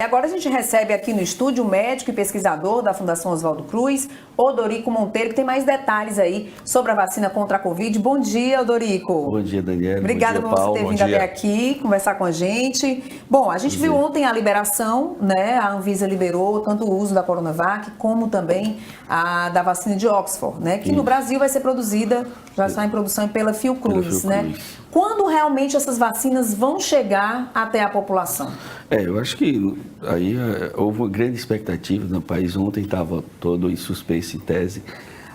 Agora a gente recebe aqui no estúdio o médico e pesquisador da Fundação Oswaldo Cruz, Odorico Monteiro, que tem mais detalhes aí sobre a vacina contra a Covid. Bom dia, Odorico. Bom dia, Daniela. Obrigada por você ter vindo até aqui conversar com a gente. Bom, a gente viu ontem a liberação, né? A Anvisa liberou tanto o uso da Coronavac como também a da vacina de Oxford, né? Que no Brasil vai ser produzida, já está em produção pela Fiocruz, né? Quando realmente essas vacinas vão chegar até a população? Eu acho que aí houve uma grande expectativa no país. Ontem estava todo em suspense, em tese,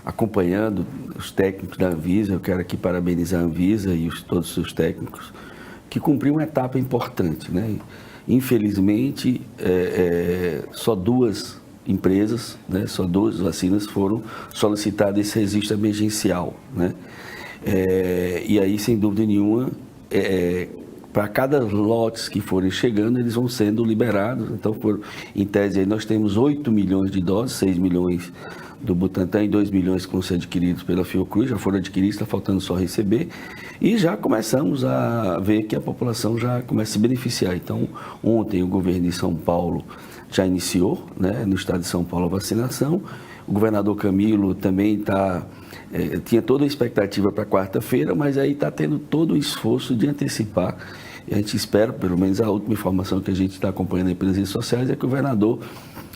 acompanhando os técnicos da Anvisa. Eu quero aqui parabenizar a Anvisa e todos os seus técnicos, que cumpriram uma etapa importante, né? Infelizmente, só duas empresas, né? Só duas vacinas foram solicitadas esse registro emergencial, né? E aí, sem dúvida nenhuma, para cada lotes que forem chegando, eles vão sendo liberados. Então, em tese, aí nós temos 8 milhões de doses, 6 milhões do Butantan e 2 milhões que vão ser adquiridos pela Fiocruz, já foram adquiridos, está faltando só receber. E já começamos a ver que a população já começa a se beneficiar. Então, ontem o governo de São Paulo já iniciou, né, no estado de São Paulo, a vacinação. O governador Camilo também tinha toda a expectativa para quarta-feira, mas aí está tendo todo o esforço de antecipar. E a gente espera, pelo menos a última informação que a gente está acompanhando aí pelas redes sociais, é que o governador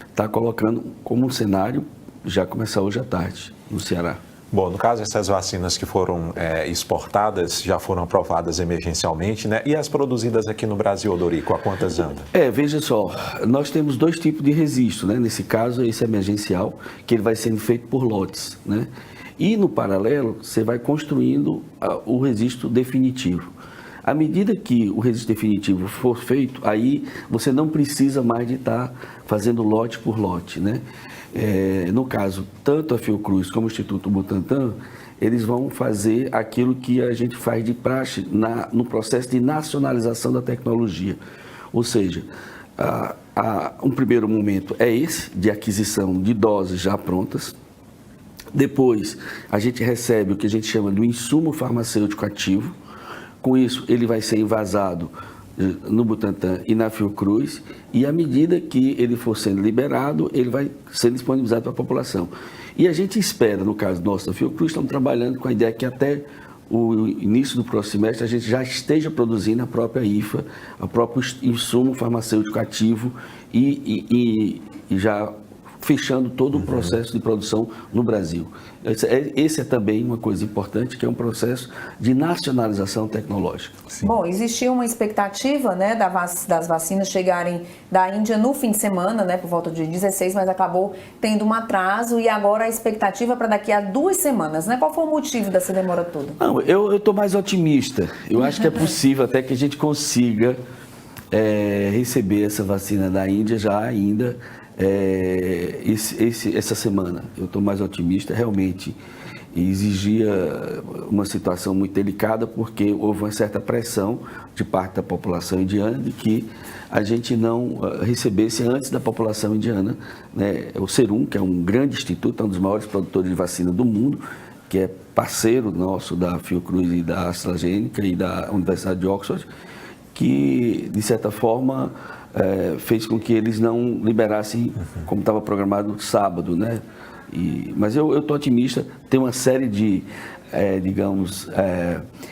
está colocando como um cenário já começar hoje à tarde, no Ceará. Bom, no caso, essas vacinas que foram exportadas já foram aprovadas emergencialmente, né? E as produzidas aqui no Brasil, Odorico, a quantas andam? Veja só, nós temos dois tipos de registro, né? Nesse caso, esse emergencial, que ele vai sendo feito por lotes, né? E no paralelo, você vai construindo o registro definitivo. À medida que o registro definitivo for feito, aí você não precisa mais de estar fazendo lote por lote, né? No caso, tanto a Fiocruz como o Instituto Butantan, eles vão fazer aquilo que a gente faz de praxe no processo de nacionalização da tecnologia. Ou seja, um primeiro momento é esse, de aquisição de doses já prontas. Depois, a gente recebe o que a gente chama de um insumo farmacêutico ativo. Com isso, ele vai ser envasado no Butantan e na Fiocruz, e à medida que ele for sendo liberado, ele vai ser disponibilizado para a população. E a gente espera, no caso nosso da Fiocruz, estamos trabalhando com a ideia que até o início do próximo semestre a gente já esteja produzindo a própria IFA, o próprio insumo farmacêutico ativo e já fechando todo o processo de produção no Brasil. Esse é também uma coisa importante, que é um processo de nacionalização tecnológica. Sim. Bom, existia uma expectativa, né, das vacinas chegarem da Índia no fim de semana, né, por volta de 16, mas acabou tendo um atraso, e agora a expectativa para daqui a 2 semanas, né? Qual foi o motivo dessa demora toda? Não, eu estou mais otimista. Eu acho que é possível até que a gente consiga receber essa vacina da Índia já ainda essa semana. Eu estou mais otimista, realmente exigia uma situação muito delicada, porque houve uma certa pressão de parte da população indiana de que a gente não recebesse antes da população indiana, né, o Serum, que é um grande instituto, é um dos maiores produtores de vacina do mundo, que é parceiro nosso da Fiocruz e da AstraZeneca e da Universidade de Oxford, que, de certa forma, fez com que eles não liberassem como estava programado sábado, né? Mas eu estou otimista. Tem uma série de,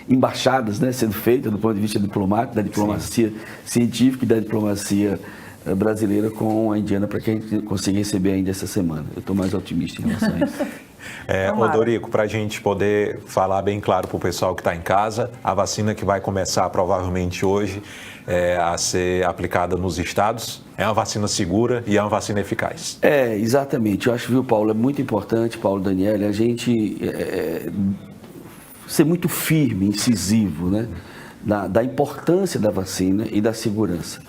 embaixadas, né, sendo feitas do ponto de vista diplomático, da diplomacia científica e da diplomacia brasileira com a indiana, para que a gente consiga receber ainda essa semana. Eu estou mais otimista em relação a isso. Odorico, para a gente poder falar bem claro para o pessoal que está em casa, a vacina que vai começar provavelmente hoje a ser aplicada nos estados é uma vacina segura e é uma vacina eficaz. Exatamente. Eu acho, viu, Paulo, é muito importante, Paulo, Daniela, a gente ser muito firme, incisivo, né, da importância da vacina e da segurança.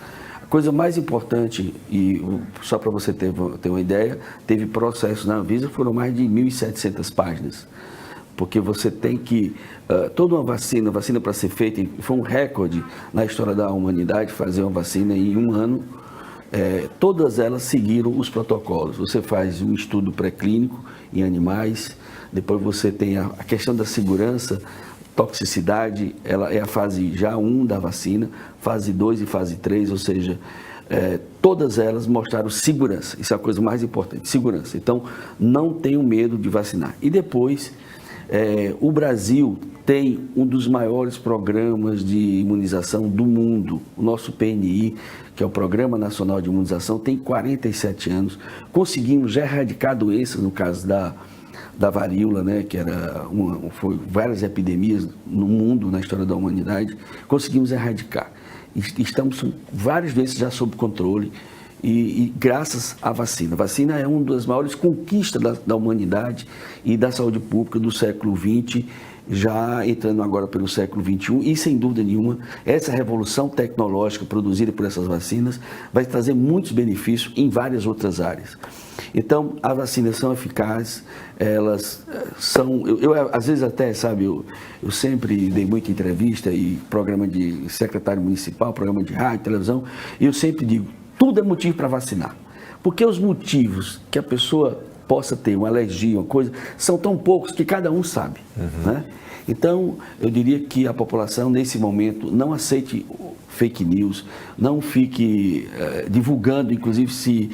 A coisa mais importante, e só para você ter uma ideia, teve processos na Anvisa, foram mais de 1.700 páginas, porque você tem que, toda uma vacina para ser feita, foi um recorde na história da humanidade fazer uma vacina em 1 ano, todas elas seguiram os protocolos. Você faz um estudo pré-clínico em animais, depois você tem a questão da segurança, toxicidade, ela é a fase já 1 da vacina, fase 2 e fase 3, ou seja, todas elas mostraram segurança. Isso é a coisa mais importante, segurança. Então, não tenham medo de vacinar. E depois, o Brasil tem um dos maiores programas de imunização do mundo. O nosso PNI, que é o Programa Nacional de Imunização, tem 47 anos. Conseguimos já erradicar doenças, no caso da varíola, né, que foi várias epidemias no mundo, na história da humanidade. Conseguimos erradicar. Estamos com várias doenças já sob controle e graças à vacina. A vacina é uma das maiores conquistas da humanidade e da saúde pública do século XX, já entrando agora pelo século XXI, e sem dúvida nenhuma, essa revolução tecnológica produzida por essas vacinas vai trazer muitos benefícios em várias outras áreas. Então, as vacinas são eficazes, elas são... Eu às vezes até, sabe, eu sempre dei muita entrevista e programa de secretário municipal, programa de rádio, televisão, e eu sempre digo, tudo é motivo para vacinar. Porque os motivos que a pessoa possa ter, uma alergia, uma coisa, são tão poucos que cada um sabe, né? Então, eu diria que a população, nesse momento, não aceite fake news, não fique divulgando, inclusive se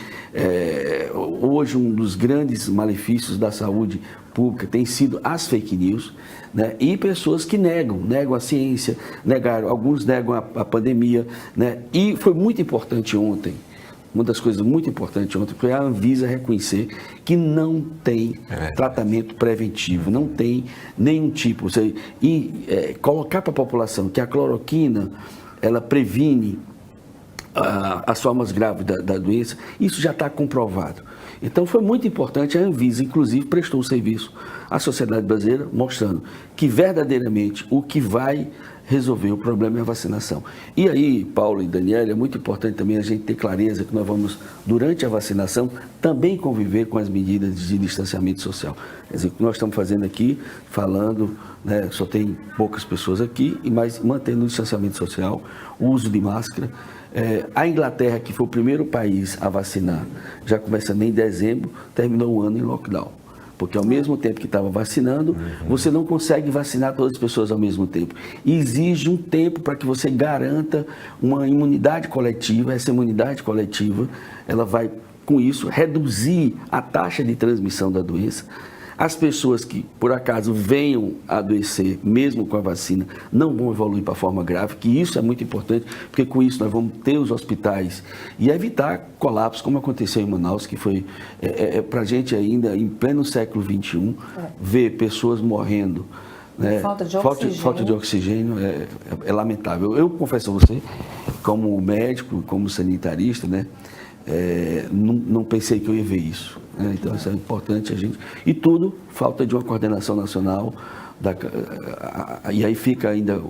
hoje um dos grandes malefícios da saúde pública tem sido as fake news, né? E pessoas que negam a ciência, alguns negam a pandemia, né? E foi muito importante ontem, uma das coisas muito importantes ontem foi a Anvisa reconhecer que não tem tratamento preventivo, não tem nenhum tipo. Colocar para a população que a cloroquina, ela previne as formas graves da doença, isso já está comprovado. Então foi muito importante, a Anvisa inclusive prestou um serviço à sociedade brasileira mostrando que verdadeiramente o que vai resolver o problema é a vacinação. E aí, Paulo e Daniela, é muito importante também a gente ter clareza que nós vamos, durante a vacinação, também conviver com as medidas de distanciamento social. Quer dizer, o que nós estamos fazendo aqui, falando, né, só tem poucas pessoas aqui, mas mantendo o distanciamento social, o uso de máscara. A Inglaterra, que foi o primeiro país a vacinar, já começando em dezembro, terminou o ano em lockdown. Porque ao mesmo tempo que estava vacinando, você não consegue vacinar todas as pessoas ao mesmo tempo. E exige um tempo para que você garanta uma imunidade coletiva. Essa imunidade coletiva, ela vai, com isso, reduzir a taxa de transmissão da doença. As pessoas que, por acaso, venham a adoecer, mesmo com a vacina, não vão evoluir para a forma grave, que isso é muito importante, porque com isso nós vamos ter os hospitais e evitar colapso, como aconteceu em Manaus, que foi, para a gente ainda, em pleno século XXI, ver pessoas morrendo. Né? Falta de oxigênio é lamentável. Eu confesso a você, como médico, como sanitarista, né? Não pensei que eu ia ver isso, né? Então isso é importante a gente, e tudo falta de uma coordenação nacional e aí fica ainda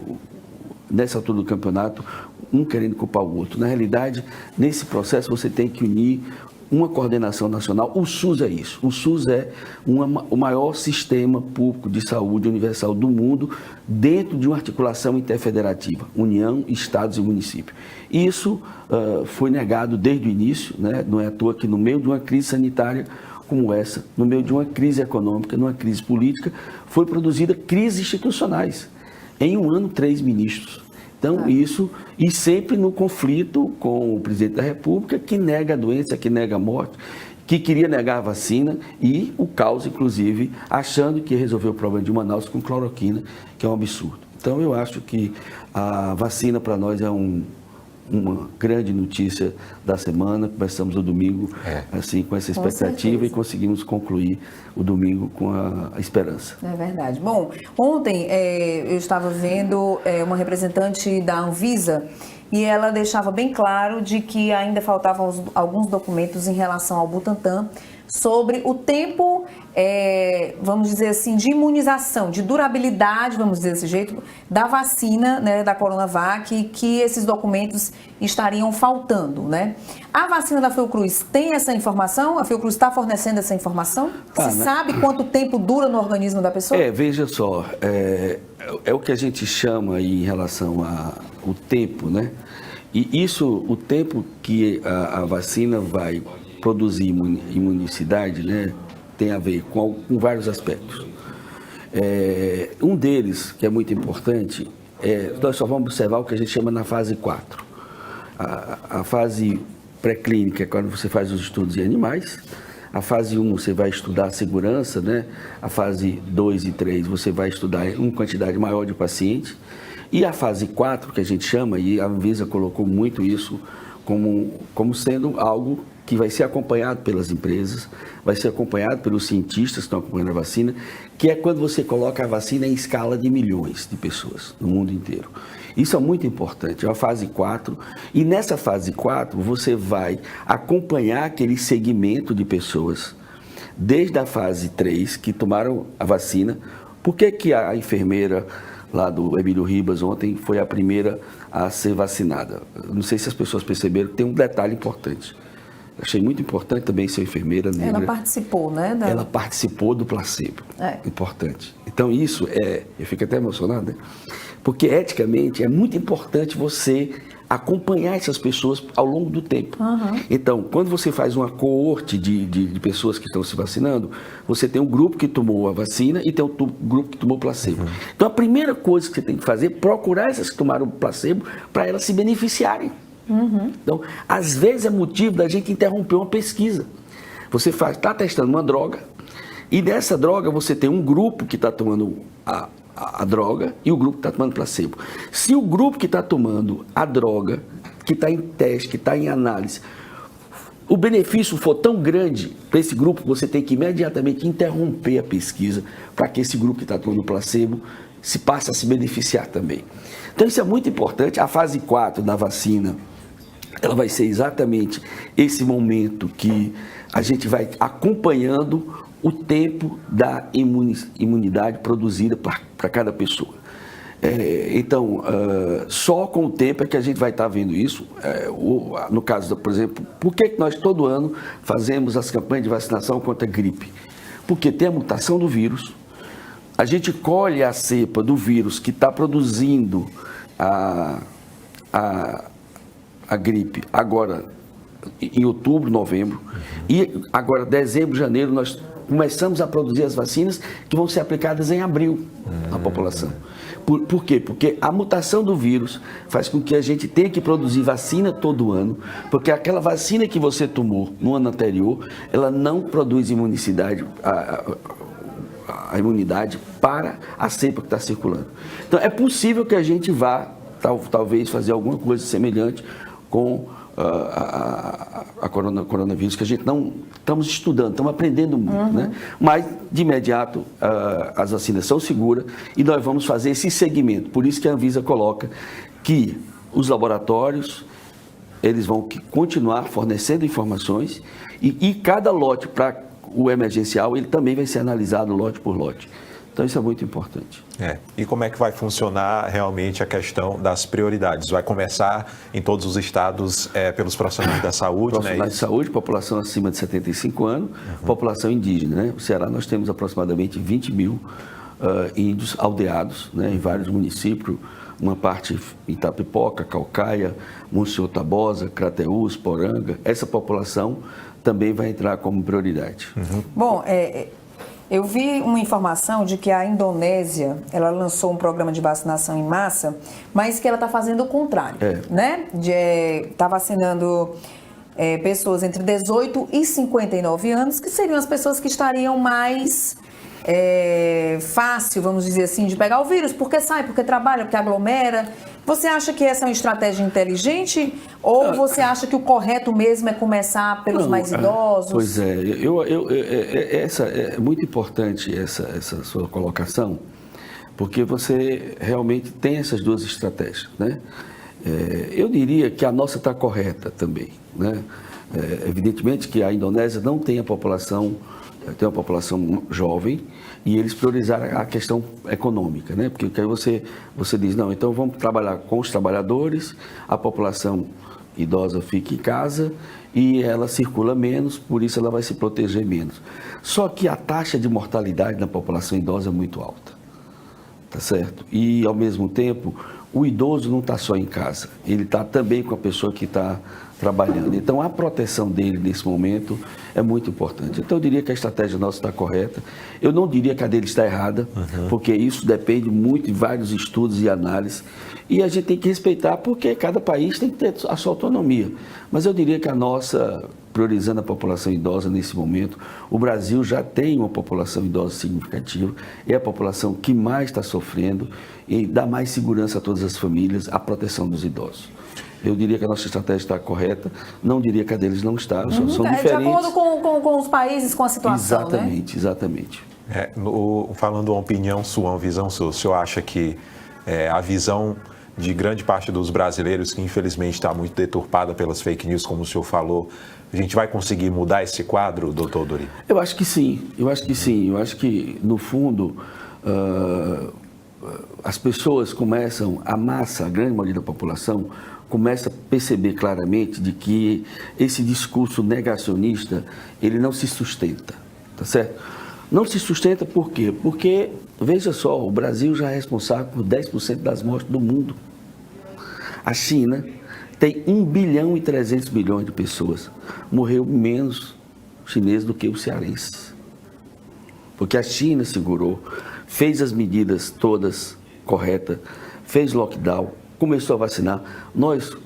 nessa altura do campeonato um querendo culpar o outro. Na realidade, nesse processo você tem que unir uma coordenação nacional. O SUS é isso. O SUS é o maior sistema público de saúde universal do mundo, dentro de uma articulação interfederativa, União, Estados e municípios. Isso foi negado desde o início, né? Não é à toa que no meio de uma crise sanitária como essa, no meio de uma crise econômica, numa crise política, foi produzida crises institucionais. Em um ano, 3 ministros. Então, isso, e sempre no conflito com o presidente da República, que nega a doença, que nega a morte, que queria negar a vacina, e o caos, inclusive, achando que ia resolver o problema de Manaus com cloroquina, que é um absurdo. Então, eu acho que a vacina para nós é uma grande notícia da semana. Começamos o domingo assim, com essa expectativa e conseguimos concluir o domingo com a esperança. É verdade. Bom, ontem eu estava vendo uma representante da Anvisa e ela deixava bem claro de que ainda faltavam alguns documentos em relação ao Butantan sobre o tempo, vamos dizer assim, de imunização, de durabilidade, vamos dizer desse jeito, da vacina, né, da Coronavac, que esses documentos estariam faltando, né? A vacina da Fiocruz tem essa informação? A Fiocruz está fornecendo essa informação? Você sabe quanto tempo dura no organismo da pessoa? Veja só, é o que a gente chama aí em relação ao tempo, né? E isso, o tempo que a vacina vai produzir imunicidade, né, tem a ver com vários aspectos. Um deles, que é muito importante, nós só vamos observar o que a gente chama na fase 4. A fase pré-clínica é quando você faz os estudos em animais. A fase 1 você vai estudar a segurança, né? A fase 2 e 3 você vai estudar uma quantidade maior de pacientes. E a fase 4, que a gente chama, e a Anvisa colocou muito isso como sendo algo que vai ser acompanhado pelas empresas, vai ser acompanhado pelos cientistas que estão acompanhando a vacina, que é quando você coloca a vacina em escala de milhões de pessoas no mundo inteiro. Isso é muito importante, é a fase 4, e nessa fase 4 você vai acompanhar aquele segmento de pessoas, desde a fase 3, que tomaram a vacina. Por que a enfermeira lá do Emílio Ribas ontem foi a primeira a ser vacinada? Não sei se as pessoas perceberam, tem um detalhe importante. Achei muito importante também ser enfermeira negra. Ela participou, né? Ela participou do placebo. Importante. Então isso eu fico até emocionado, né? Porque eticamente é muito importante você acompanhar essas pessoas ao longo do tempo. Então, quando você faz uma coorte de pessoas que estão se vacinando, você tem um grupo que tomou a vacina e tem um grupo que tomou placebo. Então, a primeira coisa que você tem que fazer é procurar essas que tomaram placebo para elas se beneficiarem. Então, às vezes é motivo da gente interromper uma pesquisa. Você está testando uma droga e nessa droga você tem um grupo que está tomando a droga e o grupo que está tomando placebo. Se o grupo que está tomando a droga, que está em teste, que está em análise, o benefício for tão grande para esse grupo, você tem que imediatamente interromper a pesquisa para que esse grupo que está tomando placebo se passe a se beneficiar também. Então isso é muito importante. A fase 4 da vacina, ela vai ser exatamente esse momento que a gente vai acompanhando o tempo da imunidade produzida para cada pessoa. Então, só com o tempo é que a gente vai estar vendo isso. No caso, por exemplo, por que nós todo ano fazemos as campanhas de vacinação contra a gripe? Porque tem a mutação do vírus, a gente colhe a cepa do vírus que está produzindo a gripe agora em outubro, novembro, e agora dezembro, janeiro, nós começamos a produzir as vacinas que vão ser aplicadas em abril na população. Por quê? Porque a mutação do vírus faz com que a gente tenha que produzir vacina todo ano, porque aquela vacina que você tomou no ano anterior, ela não produz imunicidade, a imunidade para a cepa que está circulando. Então, é possível que a gente vá, talvez, fazer alguma coisa semelhante com a coronavírus, que a gente não estamos estudando, estamos aprendendo muito, né? Mas, de imediato, as vacinas são seguras e nós vamos fazer esse segmento. Por isso que a Anvisa coloca que os laboratórios, eles vão continuar fornecendo informações e cada lote para o emergencial, ele também vai ser analisado lote por lote. Então, isso é muito importante. E como é que vai funcionar realmente a questão das prioridades? Vai começar em todos os estados pelos profissionais da saúde, profissionais de saúde, população acima de 75 anos, população indígena, né? No Ceará nós temos aproximadamente 20 mil índios aldeados, né, em vários municípios, uma parte em Itapipoca, Caucaia, Monsenhor Tabosa, Crateús, Poranga. Essa população também vai entrar como prioridade. Bom, eu vi uma informação de que a Indonésia, ela lançou um programa de vacinação em massa, mas que ela está fazendo o contrário, né? Está vacinando pessoas entre 18 e 59 anos, que seriam as pessoas que estariam mais fácil, vamos dizer assim, de pegar o vírus, porque sai, porque trabalha, porque aglomera. Você acha que essa é uma estratégia inteligente ou você acha que o correto mesmo é começar pelos mais idosos? Pois essa é muito importante essa sua colocação, porque você realmente tem essas duas estratégias, né? Eu diria que a nossa está correta também, né? Evidentemente que a Indonésia não tem a população, tem uma população jovem, e eles priorizaram a questão econômica, né? Porque aí você diz, não, então vamos trabalhar com os trabalhadores, a população idosa fica em casa e ela circula menos, por isso ela vai se proteger menos. Só que a taxa de mortalidade na população idosa é muito alta, tá certo? E, ao mesmo tempo, o idoso não está só em casa, ele está também com a pessoa que está trabalhando. Então, a proteção dele nesse momento é muito importante. Então, eu diria que a estratégia nossa está correta. Eu não diria que a dele está errada, porque isso depende muito de vários estudos e análises. E a gente tem que respeitar, porque cada país tem que ter a sua autonomia. Mas eu diria que a nossa, priorizando a população idosa nesse momento, o Brasil já tem uma população idosa significativa, é a população que mais está sofrendo e dá mais segurança a todas as famílias, a proteção dos idosos. Eu diria que a nossa estratégia está correta, não diria que a deles não está, são diferentes. De acordo com os países, com a situação, exatamente, né? Exatamente. Falando uma opinião sua, uma visão sua, o senhor acha que a visão de grande parte dos brasileiros, que infelizmente está muito deturpada pelas fake news, como o senhor falou, a gente vai conseguir mudar esse quadro, doutor Dori? Eu acho que sim, eu acho que, no fundo, as pessoas começam, a massa, a grande maioria da população, começa a perceber claramente de que esse discurso negacionista, ele não se sustenta, tá certo? Não se sustenta por quê? Porque, veja só, o Brasil já é responsável por 10% das mortes do mundo. A China tem 1 bilhão e 300 milhões de pessoas. Morreu menos chineses do que os cearenses. Porque a China segurou, fez as medidas todas corretas, fez lockdown, começou a vacinar. Nós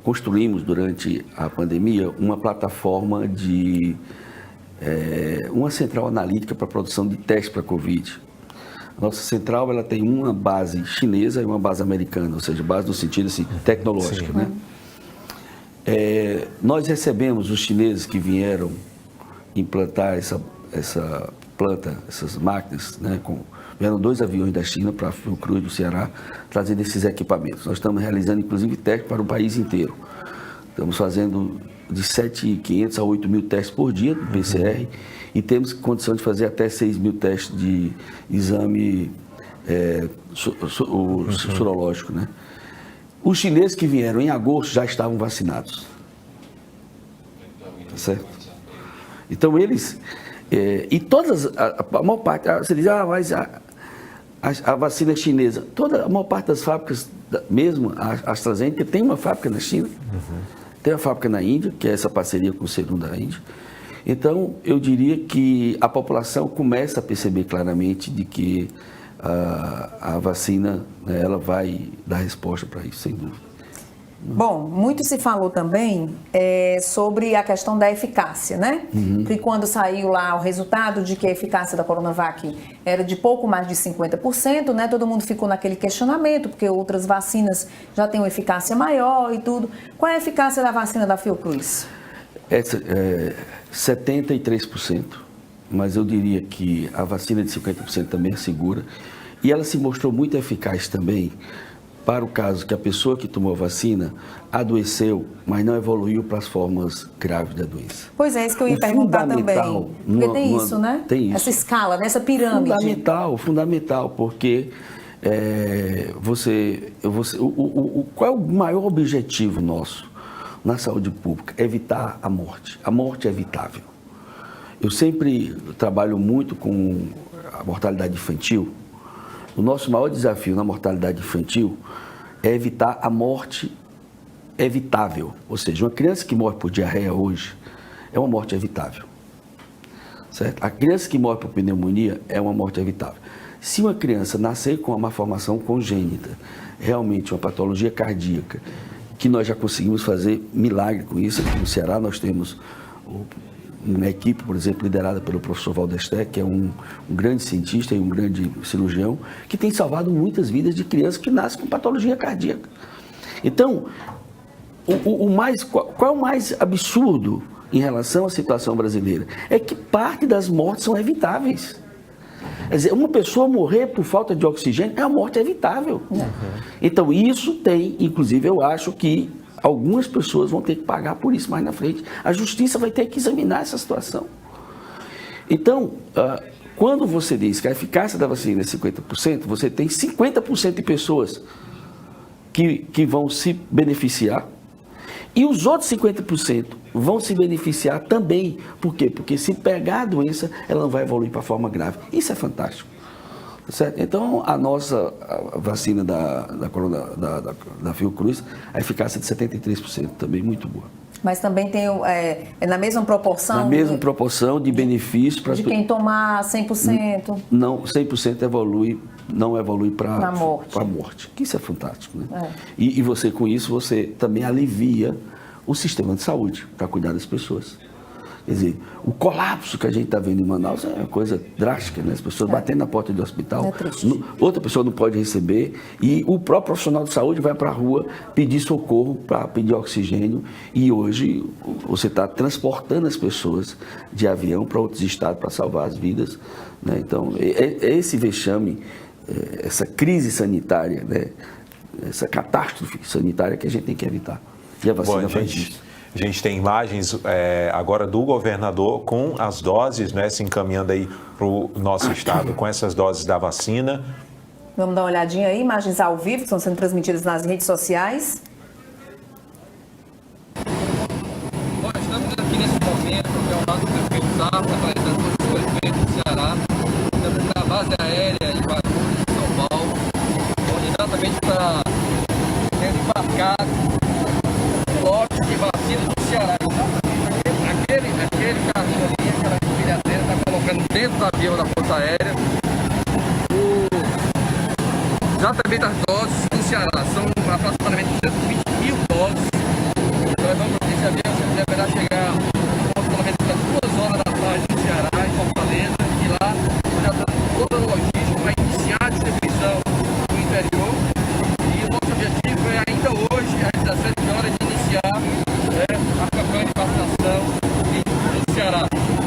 construímos durante a pandemia uma plataforma de uma central analítica para a produção de testes para a Covid. A nossa central ela tem uma base chinesa e uma base americana, ou seja, base no sentido assim, tecnológico. Né? Nós recebemos os chineses que vieram implantar essa planta, essas máquinas, né, vieram 2 aviões da China para a Fiocruz do Ceará, trazendo esses equipamentos. Nós estamos realizando, inclusive, testes para o país inteiro. Estamos fazendo de 7.500 a 8.000 testes por dia do PCR e temos condição de fazer até 6.000 testes de exame sorológico. Né? Os chineses que vieram em agosto já estavam vacinados. Tá certo? Então, eles... e todas, a maior parte, você diz, mas a vacina chinesa, a maior parte das fábricas, mesmo a AstraZeneca, tem uma fábrica na China, tem uma fábrica na Índia, que é essa parceria com o Serum da Índia. Então, eu diria que a população começa a perceber claramente de que a vacina, né, ela vai dar resposta para isso, sem dúvida. Bom, muito se falou também sobre a questão da eficácia, né? Que quando saiu lá o resultado de que a eficácia da Coronavac era de pouco mais de 50%, né? Todo mundo ficou naquele questionamento, porque outras vacinas já têm uma eficácia maior e tudo. Qual é a eficácia da vacina da Fiocruz? 73%, mas eu diria que a vacina de 50% também é segura e ela se mostrou muito eficaz também para o caso que a pessoa que tomou a vacina adoeceu, mas não evoluiu para as formas graves da doença. Pois é, isso que eu ia perguntar também. Porque tem isso, né? Tem isso. Essa escala, nessa pirâmide. Fundamental, porque qual é o maior objetivo nosso na saúde pública? Evitar a morte. A morte é evitável. Eu sempre trabalho muito com a mortalidade infantil. O nosso maior desafio na mortalidade infantil é evitar a morte evitável. Ou seja, uma criança que morre por diarreia hoje é uma morte evitável. Certo? A criança que morre por pneumonia é uma morte evitável. Se uma criança nascer com uma malformação congênita, realmente uma patologia cardíaca, que nós já conseguimos fazer milagre com isso, aqui no Ceará nós temos uma equipe, por exemplo, liderada pelo professor Valdesté, que é um grande cientista e um grande cirurgião, que tem salvado muitas vidas de crianças que nascem com patologia cardíaca. Então, qual é o mais absurdo em relação à situação brasileira? É que parte das mortes são evitáveis. Quer dizer, uma pessoa morrer por falta de oxigênio é uma morte evitável. Então, isso tem, inclusive, eu acho que algumas pessoas vão ter que pagar por isso mais na frente. A justiça vai ter que examinar essa situação. Então, quando você diz que a eficácia da vacina é 50%, você tem 50% de pessoas que vão se beneficiar e os outros 50% vão se beneficiar também. Por quê? Porque se pegar a doença, ela não vai evoluir para a forma grave. Isso é fantástico. Certo? Então, a nossa vacina da Fiocruz, a eficácia é de 73%, também muito boa. Mas também tem, na mesma proporção? Na mesma proporção de benefício para... De quem tomar 100%? Não, 100% não evolui para a morte, que isso é fantástico, né? E você, com isso, você também alivia o sistema de saúde para cuidar das pessoas. Quer dizer, o colapso que a gente está vendo em Manaus é uma coisa drástica, né? As pessoas batendo na porta do hospital, outra pessoa não pode receber, e o próprio profissional de saúde vai para a rua pedir socorro, para pedir oxigênio, e hoje você está transportando as pessoas de avião para outros estados para salvar as vidas, né? Então, é esse vexame, essa crise sanitária, né? Essa catástrofe sanitária que a gente tem que evitar. E a vacina faz isso. A gente tem imagens agora do governador com as doses, né, se encaminhando aí para o nosso estado com essas doses da vacina. Vamos dar uma olhadinha aí, imagens ao vivo que estão sendo transmitidas nas redes sociais. Bom, estamos aqui nesse momento, que é o lado do prefeito Safra, atualizando todos os prefeitos do Ceará. Estamos na base aérea em Guarulhos, São Paulo, onde exatamente está sendo embarcado lote de vacina do Ceará. Aquele carrinho ali, aquela empilhadeira, está colocando dentro do avião da Força Aérea exatamente as doses do Ceará. São aproximadamente 220 mil doses. Nós vamos, esse avião deverá chegar aproximadamente às 2 horas da tarde no Ceará, em Fortaleza, e lá já está toda a logística para iniciar a distribuição no interior. E o nosso objetivo é ainda hoje, às 17 horas, de iniciar a campanha de vacinação no Ceará.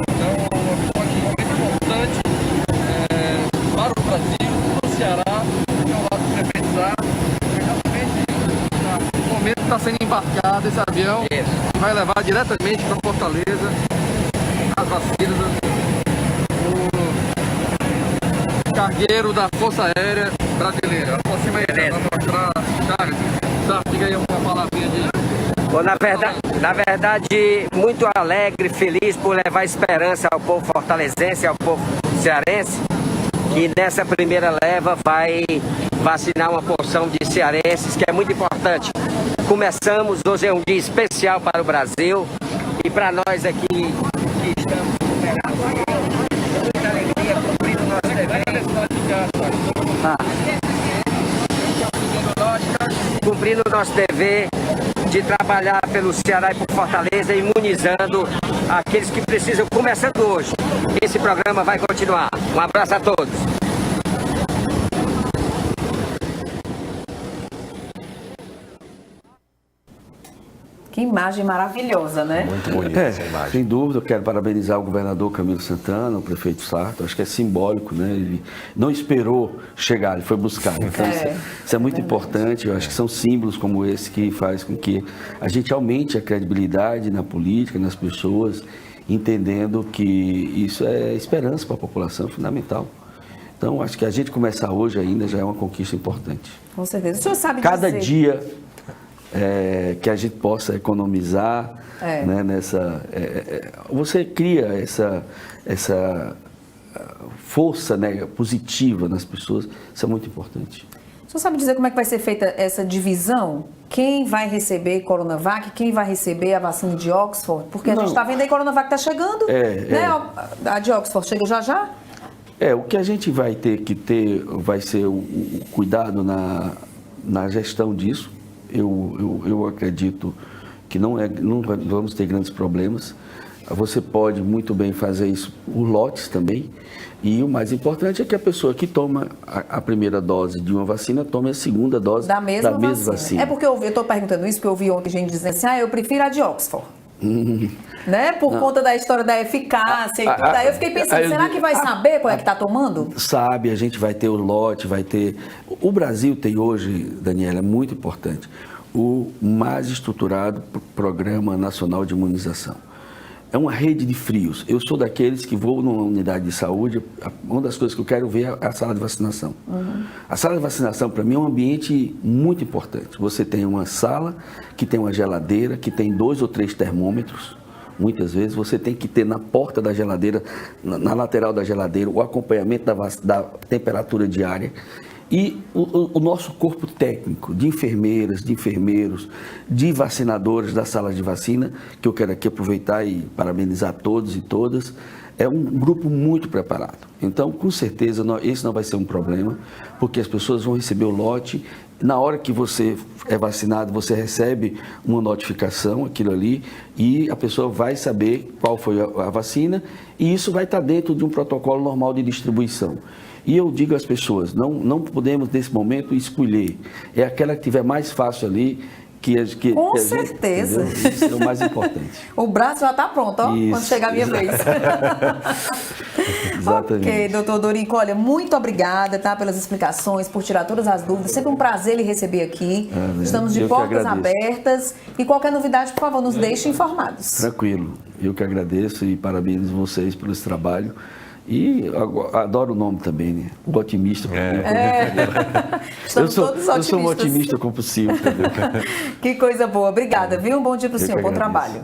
Então, é um momento importante para o Brasil, para o Ceará, que é o lado do prefeito Safra. Exatamente no momento que está sendo embarcado esse avião, que vai levar diretamente para Fortaleza as vacinas do cargueiro da Força Aérea Brasileira. Aproxima aí, vamos mostrar. Safra, diga aí uma palavrinha de... Bom, na verdade, muito alegre, feliz por levar esperança ao povo fortalezense, ao povo cearense, que nessa primeira leva vai vacinar uma porção de cearenses, que é muito importante. Começamos, hoje é um dia especial para o Brasil e para nós aqui que estamos muita alegria, cumprindo o nosso dever. Cumprindo o nosso dever de trabalhar pelo Ceará e por Fortaleza, imunizando aqueles que precisam, começando hoje. Esse programa vai continuar. Um abraço a todos. Que imagem maravilhosa, né? Muito bonita essa imagem. Sem dúvida, eu quero parabenizar o governador Camilo Santana, o prefeito Sarto. Acho que é simbólico, né? Ele não esperou chegar, ele foi buscar. Então, isso é muito importante. Eu acho que são símbolos como esse que faz com que a gente aumente a credibilidade na política, nas pessoas, entendendo que isso é esperança para a população, fundamental. Então, acho que a gente começar hoje ainda já é uma conquista importante. Com certeza. O senhor sabe Cada dizer... dia que a gente possa economizar, né, você cria essa força, né, positiva nas pessoas, isso é muito importante. O senhor sabe dizer como é que vai ser feita essa divisão? Quem vai receber Coronavac, quem vai receber a vacina de Oxford? Porque a gente está vendo aí que a Coronavac está chegando, né? A de Oxford chega já? O que a gente vai ter que ter vai ser o cuidado na gestão disso. Eu acredito que não vamos ter grandes problemas. Você pode muito bem fazer isso por lotes também. E o mais importante é que a pessoa que toma a primeira dose de uma vacina tome a segunda dose da mesma vacina. É porque eu estou perguntando isso, porque eu vi ontem gente dizendo assim, eu prefiro a de Oxford. Né? Por conta da história da eficácia e tudo. Aí eu fiquei pensando, será que vai saber qual é que está tomando? Sabe, a gente vai ter o lote, vai ter... O Brasil tem hoje, Daniela, é muito importante, o mais estruturado Programa Nacional de Imunização. É uma rede de frios. Eu sou daqueles que vou numa unidade de saúde, uma das coisas que eu quero ver é a sala de vacinação. A sala de vacinação, para mim, é um ambiente muito importante. Você tem uma sala que tem uma geladeira, que tem 2 ou 3 termômetros, muitas vezes, você tem que ter na porta da geladeira, na lateral da geladeira, o acompanhamento da temperatura diária. E o nosso corpo técnico, de enfermeiras, de enfermeiros, de vacinadores das salas de vacina, que eu quero aqui aproveitar e parabenizar todos e todas, é um grupo muito preparado. Então, com certeza, esse não vai ser um problema, porque as pessoas vão receber o lote. Na hora que você é vacinado, você recebe uma notificação, aquilo ali, e a pessoa vai saber qual foi a vacina, e isso vai estar dentro de um protocolo normal de distribuição. E eu digo às pessoas, não podemos nesse momento escolher, é aquela que tiver mais fácil ali, Com certeza. Isso é o mais importante. O braço já está pronto, ó, quando chegar a minha vez. Exatamente. Ok, doutor Dorico, olha, muito obrigada, tá, pelas explicações, por tirar todas as dúvidas. Sempre um prazer lhe receber aqui. Estamos de portas abertas. E qualquer novidade, por favor, nos deixe informados. Tranquilo. Eu que agradeço e parabenizo vocês por esse trabalho. E adoro o nome também, né? O otimista. Estamos todos otimistas. Eu sou um otimista compulsivo, entendeu? Que coisa boa. Obrigada, viu? Um bom dia para o senhor. Bom trabalho.